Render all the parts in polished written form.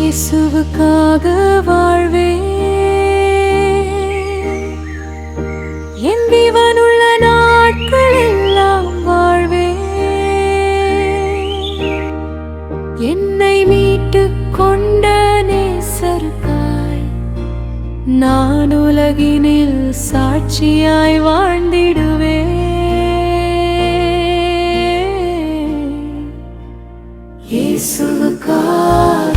இயேசுவுக்காக வாழ்வேன். என் ஜீவனுள்ள நாட்கள் எல்லாம் வாழ்வேன். என்னை மீட்டுக் கொண்ட நேசருக்காய் நான் உலகினில் சாட்சியாய் வாழ்ந்திடுவேன். இயேசுவுக்காக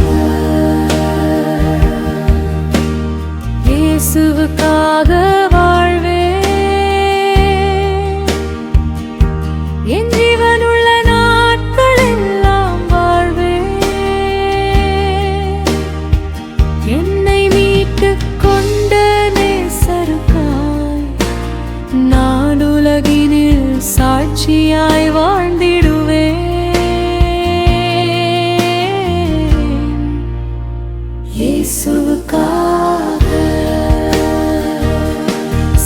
வாழ்வேன். என் ஜீவனுள்ள நாட்கள் எல்லாம் வாழ்வேன். என்னை மீட்டுக் கொண்ட நேசருக்காய் நான் உலகினில் சாட்சியாய் வாழ்ந்திடுவேன்.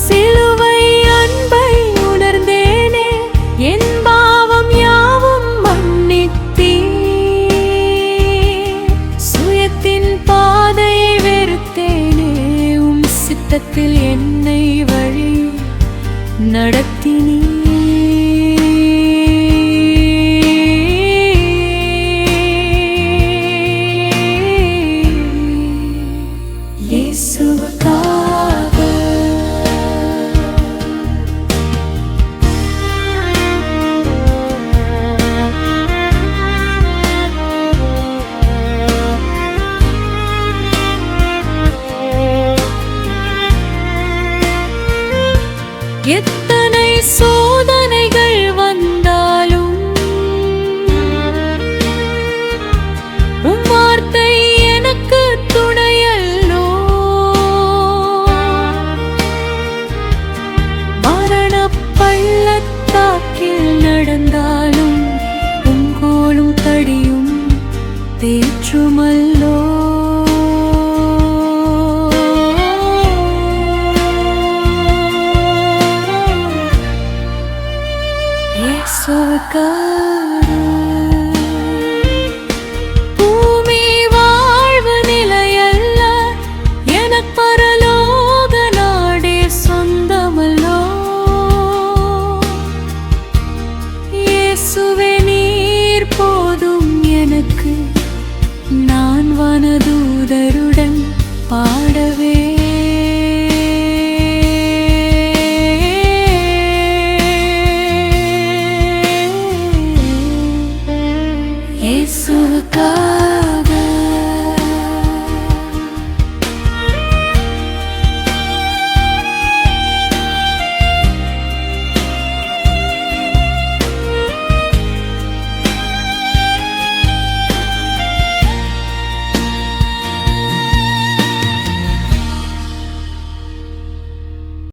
சிலுவை அன்பை உணர்ந்தேனே, என் பாவம் யாவும் மன்னித்தீர். சுயத்தின் பாதையை வெறுத்தேனே, உம் சித்தத்தில் என்னை வழி நடத்தினீர். எத்தனை சோதனைகள் வந்தாலும் உம் வார்த்தை எனக்கு துணையல்லோ. மரண பள்ளத்தாக்கில் நடந்தாலும் உம் கோலும் தடியும் தேற்றுமல்லோ. பூமி வாழ்வு நிலையல்ல, எனக்கு பரலோக நாடே சொந்தமல்லோ. இயேசுவே நீர் போதும் எனக்கு, நான் வனதூதருடன் பாடவே.